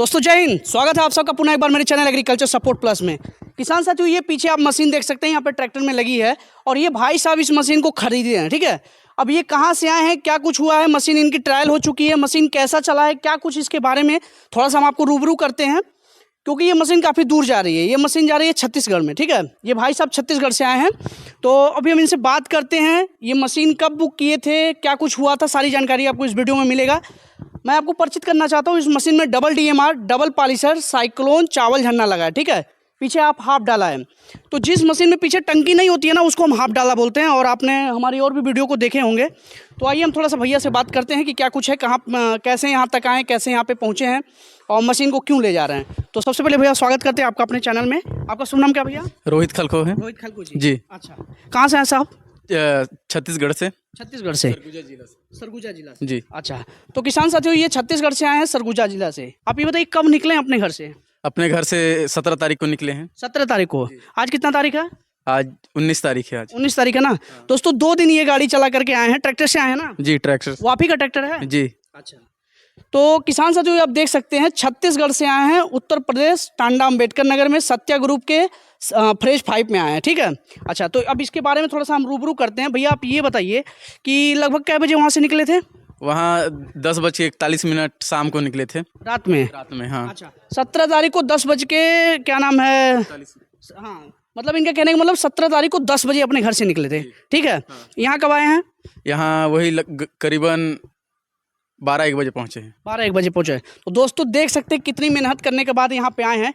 दोस्तों जय हिंद, स्वागत है आप सबका पुनः एक बार मेरे चैनल एग्रीकल्चर सपोर्ट प्लस में। किसान साथियों, ये पीछे आप मशीन देख सकते हैं, यहाँ पे ट्रैक्टर में लगी है और ये भाई साहब इस मशीन को खरीदे हैं। ठीक है, अब ये कहाँ से आए हैं, क्या कुछ हुआ है, मशीन इनकी ट्रायल हो चुकी है, मशीन कैसा चला है, क्या कुछ इसके बारे में थोड़ा सा हम आपको रूबरू करते हैं, क्योंकि ये मशीन काफ़ी दूर जा रही है। ये मशीन जा रही है छत्तीसगढ़ में। ठीक है, ये भाई साहब छत्तीसगढ़ से आए हैं, तो अभी हम इनसे बात करते हैं। ये मशीन कब बुक किए थे, क्या कुछ हुआ था, सारी जानकारी आपको इस वीडियो में मिलेगा। मैं आपको परिचित करना चाहता हूँ, इस मशीन में double DMR, double polisher, cyclone, चावल झरना लगा है। ठीक है, पीछे आप हाफ डाला है। तो जिस मशीन में पीछे टंकी नहीं होती है ना, उसको हम हाफ डाला बोलते हैं, और आपने हमारी और भी वीडियो को देखे होंगे। तो आइए हम थोड़ा सा भैया से बात करते हैं कि क्या कुछ है, कहाँ कैसे यहाँ तक आए, कैसे यहाँ पे पहुँचे हैं और मशीन को क्यों ले जा रहे हैं। तो सबसे पहले भैया स्वागत करते हैं आपका अपने चैनल में। आपका शुभ नाम क्या भैया? रोहित खलको है। रोहित खलको जी। अच्छा, कहाँ से हैं साहब? छत्तीसगढ़ से। छत्तीसगढ़ से, सरगुजा जिला से। जी। अच्छा, तो किसान साथियों ये छत्तीसगढ़ से आए हैं, सरगुजा जिला से। आप ये बताइए कब निकले अपने घर से? अपने घर से 17 तारीख को निकले हैं। 17 तारीख को। आज कितना तारीख है? आज 19 तारीख है। आज 19 तारीख है ना। दोस्तों 2 दिन ये गाड़ी चला करके आए हैं, ट्रैक्टर से आए हैं ना? जी, ट्रैक्टर। वो आप ही का ट्रैक्टर है? जी। अच्छा, तो किसान साथियों आप देख सकते हैं छत्तीसगढ़ से आए हैं, उत्तर प्रदेश, टांडा अम्बेडकर नगर में सत्या ग्रुप के फ्रेश 5 में आए हैं। ठीक है, अच्छा, तो अब इसके बारे में थोड़ा सा हम रूबरू करते हैं। भैया आप ये बताइए कि लगभग कै बजे वहाँ से निकले थे? वहाँ 10:41 शाम को निकले थे। रात में? रात में, हाँ। अच्छा, 17 तारीख को 10 बज के क्या नाम है, हाँ, मतलब इनका कहने का मतलब 17 तारीख को 10 बजे अपने घर से निकले थे। ठीक है, यहाँ कब आए हैं? यहाँ वही करीबन 12-1 बजे पहुँचे हैं। 12-1 बजे पहुँचे। तो दोस्तों देख सकते हैं कितनी मेहनत करने के बाद यहाँ पे आए हैं।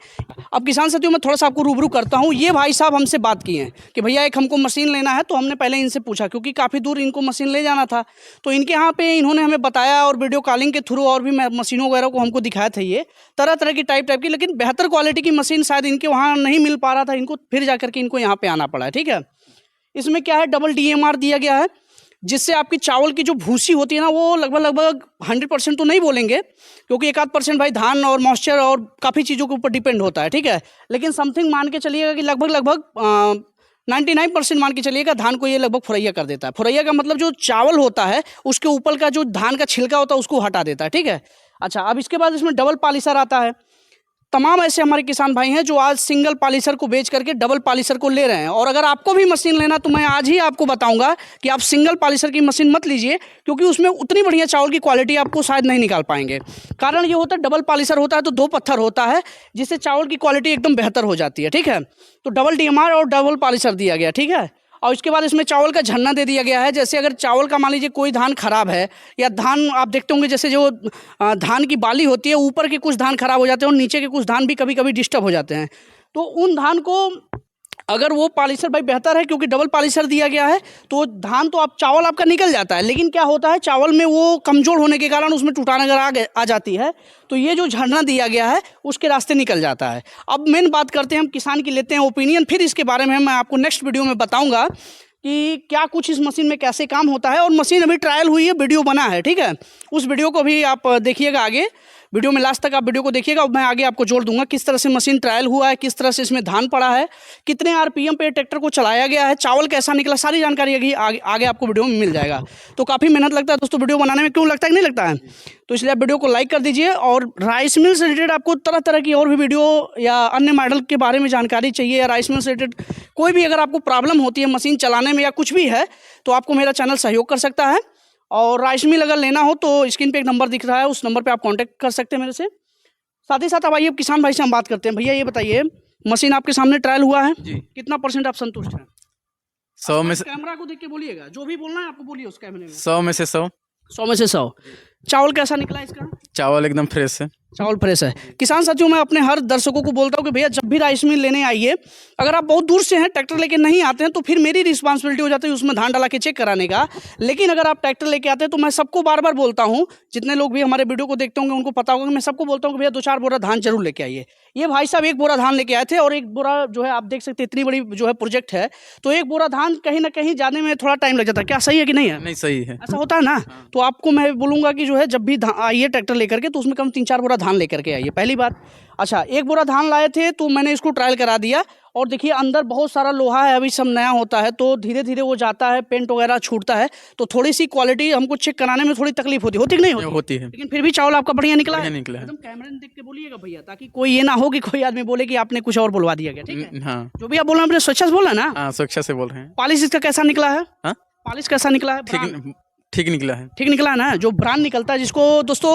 अब किसान साथियों मैं थोड़ा सा आपको रूबरू करता हूँ। ये भाई साहब हमसे बात किए हैं कि भैया एक हमको मशीन लेना है, तो हमने पहले इनसे पूछा, क्योंकि काफ़ी दूर इनको मशीन ले जाना था। तो इनके यहाँ पे इन्होंने हमें बताया और वीडियो कॉलिंग के थ्रू और भी मशीनों वगैरह को हमको दिखाया था। ये तरह तरह की टाइप की, लेकिन बेहतर क्वालिटी की मशीन शायद इनके वहाँ नहीं मिल पा रहा था, इनको फिर जा करके इनको यहाँ पर आना पड़ा है। ठीक है, इसमें क्या है, डबल DMR दिया गया है, जिससे आपकी चावल की जो भूसी होती है ना, वो लगभग 100% तो नहीं बोलेंगे, क्योंकि 1-8% भाई धान और मॉइस्चर और काफ़ी चीज़ों के ऊपर डिपेंड होता है। ठीक है, लेकिन समथिंग मान के चलिएगा कि लगभग 99% मान के चलिएगा धान को ये लगभग फुरैया कर देता है। फुरैया का मतलब जो चावल होता है उसके ऊपर का जो धान का छिलका होता है उसको हटा देता है। ठीक है, अच्छा, अब इसके बाद इसमें डबल पॉलिशर आता है। तमाम ऐसे हमारे किसान भाई हैं जो आज सिंगल पॉलिशर को बेच करके डबल पॉलिशर को ले रहे हैं, और अगर आपको भी मशीन लेना तो मैं आज ही आपको बताऊंगा कि आप सिंगल पॉलिशर की मशीन मत लीजिए, क्योंकि उसमें उतनी बढ़िया चावल की क्वालिटी आपको शायद नहीं निकाल पाएंगे। कारण ये होता है डबल पॉलिशर होता है तो 2 पत्थर होता है, जिससे चावल की क्वालिटी एकदम बेहतर हो जाती है। ठीक है, तो डबल DMR और डबल पॉलिशर दिया गया। ठीक है, और इसके बाद इसमें चावल का झरना दे दिया गया है। जैसे अगर चावल का मान लीजिए कोई धान खराब है, या धान आप देखते होंगे जैसे जो धान की बाली होती है, ऊपर के कुछ धान खराब हो जाते हैं और नीचे के कुछ धान भी कभी कभी डिस्टर्ब हो जाते हैं, तो उन धान को अगर वो पॉलिशर भाई बेहतर है, क्योंकि डबल पॉलिशर दिया गया है, तो धान तो आप चावल आपका निकल जाता है, लेकिन क्या होता है चावल में वो कमज़ोर होने के कारण उसमें टूटान अगर आ जाती है, तो ये जो झरना दिया गया है उसके रास्ते निकल जाता है। अब मेन बात करते हैं हम किसान की, लेते हैं ओपिनियन, फिर इसके बारे में मैं आपको नेक्स्ट वीडियो में बताऊँगा कि क्या कुछ इस मशीन में कैसे काम होता है। और मशीन अभी ट्रायल हुई है, वीडियो बना है। ठीक है, उस वीडियो को भी आप देखिएगा, आगे वीडियो में लास्ट तक आप वीडियो को देखिएगा, मैं आगे आपको जोड़ दूंगा किस तरह से मशीन ट्रायल हुआ है, किस तरह से इसमें धान पड़ा है, कितने RPM पे ट्रैक्टर को चलाया गया है, चावल कैसा निकला, सारी जानकारी आगे आपको वीडियो में मिल जाएगा। तो काफ़ी मेहनत लगता है दोस्तों वीडियो बनाने में, क्यों लगता है कि नहीं लगता है? तो इसलिए आप वीडियो को लाइक कर दीजिए। और राइस मिल से रिलेटेड आपको तरह तरह की और भी वीडियो या अन्य मॉडल के बारे में जानकारी चाहिए, या राइस मिल से रिलेटेड कोई भी अगर आपको प्रॉब्लम होती है मशीन चलाने में या कुछ भी है, तो आपको मेरा चैनल सहयोग कर सकता है। और राइस मिल अगर लेना हो तो स्क्रीन पे एक नंबर दिख रहा है, उस नंबर पे आप कांटेक्ट कर सकते हैं मेरे से। साथ ही साथ अब आइए किसान भाई से हम बात करते हैं। भैया ये बताइए, मशीन आपके सामने ट्रायल हुआ है जी, कितना % आप संतुष्ट हैं? 100 में से, कैमरा को देख के बोलिएगा, जो भी बोलना है आपको बोलिए उस कैमरे में। 100 में से 100। 100 में से 100। चावल कैसा निकला इसका? चावल एकदम फ्रेश है। चावल फ्रेश है। किसान साथियों मैं अपने हर दर्शकों को बोलता हूँ कि भैया जब भी राइस मिल लेने आइए, अगर आप बहुत दूर से हैं, ट्रैक्टर लेके नहीं आते हैं, तो फिर मेरी रिस्पांसिबिलिटी हो जाती है उसमें धान डाला के चेक कराने का। लेकिन अगर आप ट्रैक्टर लेके आते हैं तो मैं सबको बार बार बोलता हूँ, जितने लोग भी हमारे वीडियो को देखते होंगे उनको पता होगा कि मैं सबको बोलता हूँ कि भैया 2-4 बोरा धान जरूर लेके आइए। ये भाई साहब 1 बोरा धान लेके आए थे, और 1 बोरा जो है आप देख सकते हैं, इतनी बड़ी जो है प्रोजेक्ट है, तो 1 बोरा धान कहीं ना कहीं जाने में थोड़ा टाइम लग जाता है। क्या सही है कि नहीं है? नहीं, सही है, ऐसा होता है ना। तो आपको मैं बोलूँगा कि जो है जब भी आइए ट्रैक्टर लेकर के, तो उसमें कम 3-4 बोरा धान लेकर के आइए, पहली बात। अच्छा, 1 बोरा धान लाए थे तो मैंने इसको ट्रायल करा दिया, और देखिए अंदर बहुत सारा लोहा है, अभी सब नया होता है तो धीरे धीरे वो जाता है, पेंट वगैरह छूटता है, तो थोड़ी सी क्वालिटी हमको चेक कराने में थोड़ी तकलीफ होती कि नहीं होती? होती है। लेकिन फिर भी चावल आपका बढ़िया निकला बढ़िया है। निकला है। एकदम कैमरे में देख के बोलिएगा भैया, ताकि कोई ये ना हो कि कोई आदमी बोले कि आपने कुछ और बुलवा दिया गया। ठीक है, हाँ जो भी आप बोल रहे हैं अपने स्वेच्छा से बोला ना। हाँ, सुरक्षा से बोल रहे हैं। पॉलिश इसका कैसा निकला है? हाँ, पॉलिश कैसा निकला है? ठीक ठीक निकला है। ठीक निकला है ना। जो ब्रांड निकलता है, जिसको दोस्तों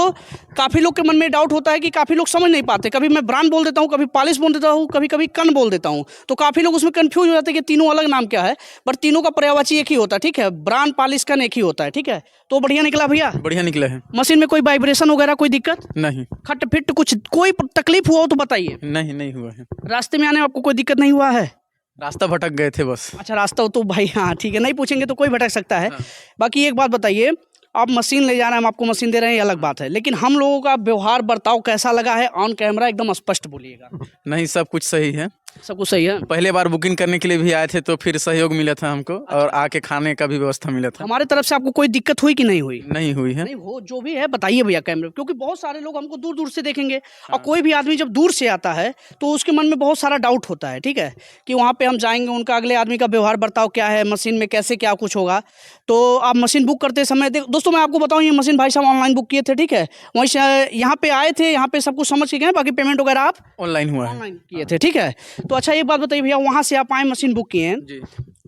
काफ़ी लोग के मन में डाउट होता है कि काफ़ी लोग समझ नहीं पाते, कभी मैं ब्रांड बोल देता हूँ, कभी पॉलिश बोल देता हूँ, कभी कभी कन बोल देता हूँ, तो काफ़ी लोग उसमें कंफ्यूज हो जाते हैं कि तीनों अलग नाम क्या है, बट तीनों का पर्यायवाची एक ही होता है। ठीक है, ब्रांड पॉलिश कन एक ही होता है। ठीक है, तो बढ़िया निकला भैया। बढ़िया निकला है। मशीन में कोई वाइब्रेशन वगैरह कोई दिक्कत नहीं खट फिट कुछ कोई तकलीफ हुआ हो तो बताइए। नहीं, नहीं हुआ है। रास्ते में आने में आपको कोई दिक्कत नहीं हुआ है? रास्ता भटक गए थे बस। अच्छा, रास्ता हो तो भाई हाँ ठीक है, नहीं पूछेंगे तो कोई भटक सकता है। हाँ। बाकी एक बात बताइए, आप मशीन ले जा रहे हैं, हम आपको मशीन दे रहे हैं, ये अलग बात है, लेकिन हम लोगों का व्यवहार बर्ताव कैसा लगा है ऑन कैमरा एकदम स्पष्ट बोलिएगा। नहीं, सब कुछ सही है। सब कुछ सही है। पहले बार बुकिंग करने के लिए भी आए थे तो फिर सहयोग मिला था हमको, और आके खाने का भी व्यवस्था मिला था। हमारे तरफ से आपको कोई दिक्कत हुई कि नहीं हुई? नहीं हुई है। नहीं हो, जो भी है बताइए भैया कैमरे, क्योंकि बहुत सारे लोग हमको दूर दूर से देखेंगे और कोई भी आदमी जब दूर से आता है तो उसके मन में बहुत सारा डाउट होता है। ठीक है, कि वहाँ पे हम जाएंगे, उनका अगले आदमी का व्यवहार बर्ताव क्या है, मशीन में कैसे क्या कुछ होगा। तो आप मशीन बुक करते समय दोस्तों मैं आपको बताऊँ, ये मशीन भाई साहब ऑनलाइन बुक किए थे। ठीक है, वहीं से यहाँ पे आए थे, यहाँ पे सब कुछ समझ के गए, बाकी पेमेंट वगैरह आप ऑनलाइन हुआ है। ऑनलाइन किए थे। ठीक है, तो अच्छा एक बात बताइए भैया, वहाँ से आप आए, मशीन बुक किए हैं, जी।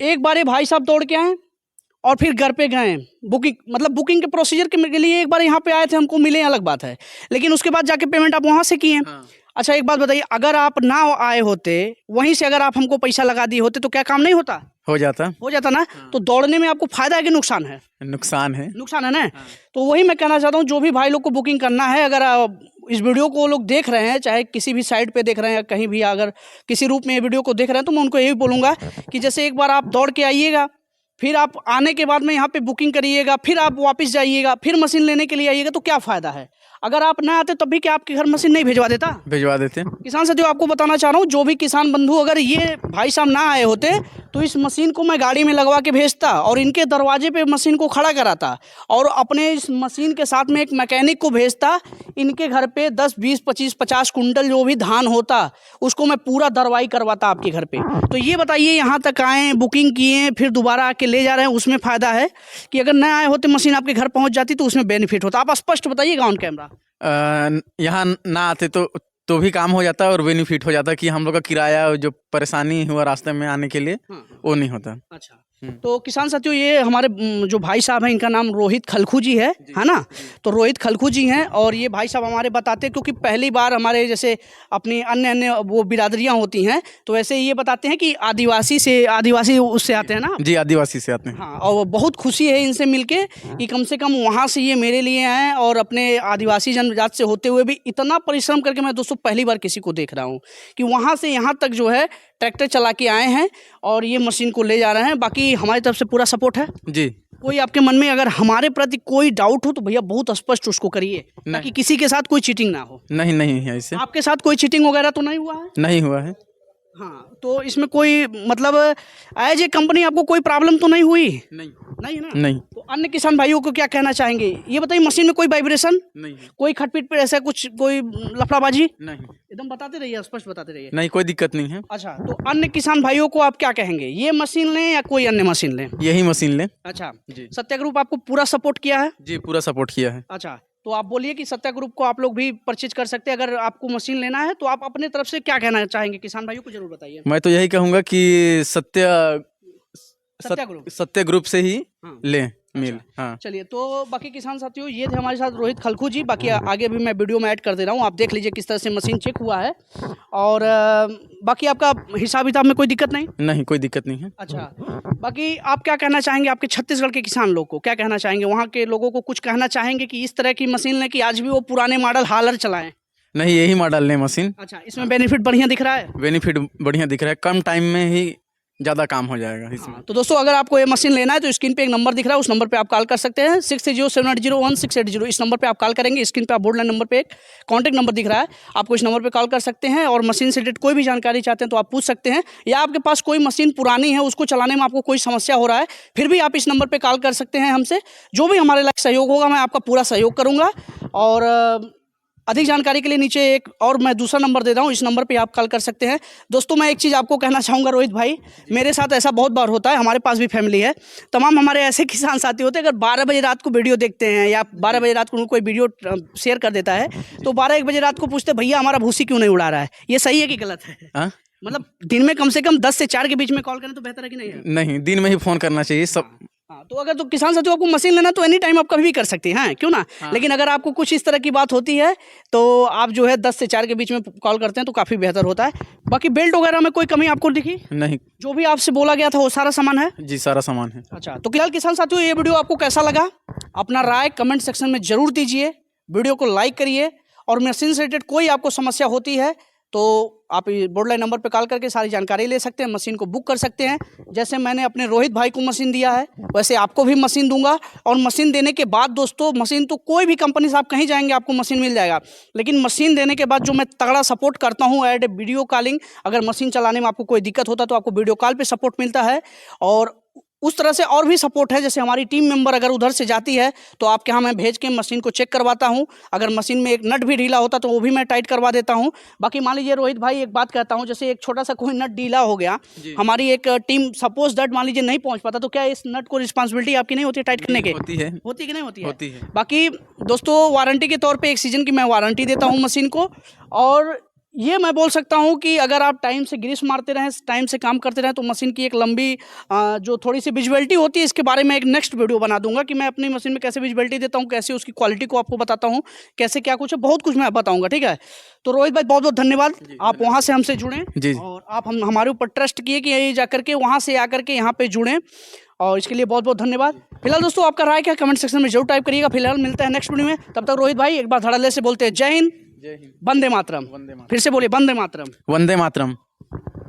एक बार ये भाई साहब दौड़ के आए और फिर घर पे गए, बुकिंग मतलब बुकिंग के प्रोसीजर के लिए एक बार यहाँ पे आए थे, हमको मिले अलग बात है, लेकिन उसके बाद जाके पेमेंट आप वहाँ से किए। हाँ। अच्छा एक बात बताइए, अगर आप ना आए होते वहीं से, अगर आप हमको पैसा लगा दिए होते तो क्या काम नहीं होता? हो जाता। हो जाता ना। तो दौड़ने में आपको फायदा है कि नुकसान है? नुकसान है। नुकसान है ना। तो वही मैं कहना चाहता हूँ, जो भी भाई लोग को बुकिंग करना है, अगर इस वीडियो को लोग देख रहे हैं, चाहे किसी भी साइट पे देख रहे हैं या कहीं भी अगर किसी रूप में ये वीडियो को देख रहे हैं, तो मैं उनको यही बोलूँगा कि जैसे एक बार आप दौड़ के आइएगा, फिर आप आने के बाद में यहाँ पे बुकिंग करिएगा, फिर आप वापस जाइएगा, फिर मशीन लेने के लिए आइएगा, तो क्या फ़ायदा है? अगर आप ना आते तब भी क्या आपके घर मशीन नहीं भिजवा देता? भिजवा देते। किसान साथियों, आपको बताना चाह रहा हूँ, जो भी किसान बंधु, अगर ये भाई साहब ना आए होते तो इस मशीन को मैं गाड़ी में लगवा के भेजता और इनके दरवाजे पे मशीन को खड़ा कराता और अपने इस मशीन के साथ में एक मैकेनिक को भेजता, इनके घर पे 10, 20, 25, 50 कुंटल जो भी धान होता उसको मैं पूरा दरवाई करवाता आपके घर पे। तो ये बताइए, यहाँ तक आए, बुकिंग किए, फिर दोबारा आके ले जा रहे हैं, उसमें फ़ायदा है कि अगर ना आए होते मशीन आपके घर पहुँच जाती तो उसमें बेनिफिट होता? आप स्पष्ट बताइएगा ऑन कैमरा। यहाँ ना आते तो भी काम हो जाता और बेनिफिट हो जाता कि हम लोग का किराया जो परेशानी हुआ रास्ते में आने के लिए वो नहीं होता। अच्छा, तो किसान साथियों, ये हमारे जो भाई साहब हैं, इनका नाम रोहित खलखू जी है ना। तो रोहित खलखू जी हैं और ये भाई साहब हमारे बताते हैं, क्योंकि पहली बार हमारे जैसे अपनी अन्य वो बिरादरियां होती हैं, तो वैसे ये बताते हैं कि आदिवासी उससे आते हैं ना। जी, आदिवासी से आते हैं। हाँ, और बहुत खुशी है इनसे मिलके कि कम से कम वहाँ से ये मेरे लिए आए और अपने आदिवासी जनजाति से होते हुए भी इतना परिश्रम करके, मैं दोस्तों पहली बार किसी को देख रहा हूँ कि वहाँ से यहाँ तक जो है ट्रैक्टर चला के आए हैं और ये मशीन को ले जा रहे हैं। बाकी हमारी तरफ से पूरा सपोर्ट है जी। कोई आपके मन में अगर हमारे प्रति कोई डाउट हो तो भैया बहुत स्पष्ट उसको करिए, ताकि किसी के साथ कोई चीटिंग ना हो। नहीं है ऐसे। आपके साथ कोई चीटिंग वगैरह तो नहीं हुआ है? नहीं हुआ है। हाँ, तो इसमें कोई मतलब एज ए कंपनी आपको कोई प्रॉब्लम तो नहीं हुई? नहीं है ना। नहीं। तो अन्य किसान भाइयों को क्या कहना चाहेंगे, ये बताइए, मशीन में कोई वाइब्रेशन नहीं, कोई खटपीट पे ऐसा कुछ, कोई लफड़ाबाजी नहीं, एकदम बताते रहिए, स्पष्ट बताते रहिए। नहीं, कोई दिक्कत नहीं है। अच्छा, तो अन्य किसान भाइयों को आप क्या कहेंगे, ये मशीन लें या कोई अन्य मशीन लें? यही मशीन लें। अच्छा जी। सत्या ग्रुप आपको पूरा सपोर्ट किया है? जी, पूरा सपोर्ट किया है। अच्छा, तो आप बोलिए कि सत्या ग्रुप को आप लोग भी परचेज कर सकते हैं। अगर आपको मशीन लेना है तो आप अपने तरफ से क्या कहना चाहेंगे किसान भाइयों को, जरूर बताइए। मैं तो यही कहूँगा कि सत्या ग्रुप सत्य ग्रुप से ही लें मिल। अच्छा। हाँ, चलिए, तो बाकी किसान साथियों, ये थे हमारे साथ रोहित खलखू जी। बाकी आगे भी मैं वीडियो में ऐड कर दे रहा हूँ, आप देख लीजिए किस तरह से मशीन चेक हुआ है। और बाकी आपका हिसाब किताब में कोई दिक्कत नहीं? नहीं, कोई दिक्कत नहीं है। अच्छा, बाकी आप क्या कहना चाहेंगे, आपके छत्तीसगढ़ के किसान लोग को क्या कहना चाहेंगे, वहाँ के लोगों को कुछ कहना चाहेंगे कि इस तरह की मशीन लें कि आज भी वो पुराने मॉडल हालर चलाएं? नहीं, यही मॉडल लें मशीन। अच्छा, इसमें बेनिफिट बढ़िया दिख रहा है? बेनिफिट बढ़िया दिख रहा है, कम टाइम में ही ज़्यादा काम हो जाएगा इसमें। तो दोस्तों, अगर आपको ये मशीन लेना है तो स्क्रीन पे एक नंबर दिख रहा है, उस नंबर पे आप कॉल कर सकते हैं, 6307801680। इस नंबर पे आप कॉल करेंगे, स्क्रीन पे आप बोर्ड लाइन नंबर पे एक कॉन्टैक्ट नंबर दिख रहा है, आपको इस नंबर पे कॉल कर सकते हैं और मशीन से रिलेटेड कोई भी जानकारी चाहते हैं तो आप पूछ सकते हैं, या आपके पास कोई मशीन पुरानी है, उसको चलाने में आपको कोई समस्या हो रहा है, फिर भी आप इस नंबर पर कॉल कर सकते हैं हमसे। जो भी हमारे लायक सहयोग होगा मैं आपका पूरा सहयोग करूँगा। और अधिक जानकारी के लिए नीचे एक और मैं दूसरा नंबर दे रहा हूँ, इस नंबर पे आप कॉल कर सकते हैं। दोस्तों मैं एक चीज़ आपको कहना चाहूँगा रोहित भाई, मेरे साथ ऐसा बहुत बार होता है, हमारे पास भी फैमिली है, तमाम हमारे ऐसे किसान साथी होते हैं, अगर 12 बजे रात को वीडियो देखते हैं या 12 बजे रात को कोई वीडियो शेयर कर देता है तो 12-1 बजे रात को पूछते भैया हमारा भूसी क्यों नहीं उड़ा रहा है। ये सही है कि गलत है? हाँ? मतलब दिन में कम से कम 10 से 4 के बीच में कॉल करें तो बेहतर है कि नहीं है? नहीं, दिन में ही फ़ोन करना चाहिए सब। हाँ, तो अगर तो किसान साथियों आपको मशीन लेना तो एनी टाइम आप कभी भी कर सकते हैं, क्यों ना? हाँ। लेकिन अगर आपको कुछ इस तरह की बात होती है तो आप जो है 10 से 4 के बीच में कॉल करते हैं तो काफ़ी बेहतर होता है। बाकी बेल्ट वगैरह में कोई कमी आपको दिखी? नहीं जो भी आपसे बोला गया था वो सारा सामान है? जी, सारा सामान है। अच्छा, तो फिलहाल किसान साथियों ये वीडियो आपको कैसा लगा? अपना राय कमेंट सेक्शन में ज़रूर दीजिए, वीडियो को लाइक करिए, और मशीन से रिलेटेड कोई आपको समस्या होती है तो आप बोर्डलाइन नंबर पे कॉल करके सारी जानकारी ले सकते हैं, मशीन को बुक कर सकते हैं। जैसे मैंने अपने रोहित भाई को मशीन दिया है वैसे आपको भी मशीन दूंगा, और मशीन देने के बाद दोस्तों, मशीन तो कोई भी कंपनी से आप कहीं जाएंगे आपको मशीन मिल जाएगा, लेकिन मशीन देने के बाद जो मैं तगड़ा सपोर्ट करता हूँ एड वीडियो कॉलिंग, अगर मशीन चलाने में आपको कोई दिक्कत होता तो आपको वीडियो कॉल पर सपोर्ट मिलता है। और उस तरह से और भी सपोर्ट है, जैसे हमारी टीम मेंबर अगर उधर से जाती है तो आपके यहाँ मैं भेज के मशीन को चेक करवाता हूँ, अगर मशीन में एक नट भी ढीला होता तो वो भी मैं टाइट करवा देता हूँ। बाकी मान लीजिए रोहित भाई एक बात कहता हूँ, जैसे एक छोटा सा कोई नट ढीला हो गया, हमारी एक टीम सपोज दैट मान लीजिए नहीं पहुँच पाता तो क्या इस नट को रिस्पॉन्सिबिलिटी आपकी नहीं होती है टाइट करने की? होती है। होती कि नहीं होती है? होती है। बाकी दोस्तों वारंटी के तौर पे 1 सीज़न की मैं वारंटी देता हूँ मशीन को, और ये मैं बोल सकता हूँ कि अगर आप टाइम से ग्रीस मारते रहें, टाइम से काम करते रहें तो मशीन की एक लंबी जो थोड़ी सी विजिबिलिटी होती है, इसके बारे में एक नेक्स्ट वीडियो बना दूंगा कि मैं अपनी मशीन में कैसे विजिबिलिटी देता हूँ, कैसे उसकी क्वालिटी को आपको बताता हूँ, कैसे क्या कुछ है, बहुत कुछ मैं बताऊँगा। ठीक है, तो रोहित भाई बहुत बहुत धन्यवाद, आप वहाँ से हमसे जुड़ें जी। और आप हमारे ऊपर ट्रस्ट किए कि ये जा करके वहाँ से आकर के यहाँ पे जुड़ें, और इसके लिए बहुत बहुत धन्यवाद। फिलहाल दोस्तों आपका राय क्या कमेंट सेक्शन में जरूर टाइप करिएगा। फिलहाल मिलते हैं नेक्स्ट वीडियो में, तब तक रोहित भाई एक बार धड़ल्ले से बोलते हैं जय हिंद, जय हिंद, वंदे मातरम। फिर से बोलिए वंदे मातरम। वंदे मातरम।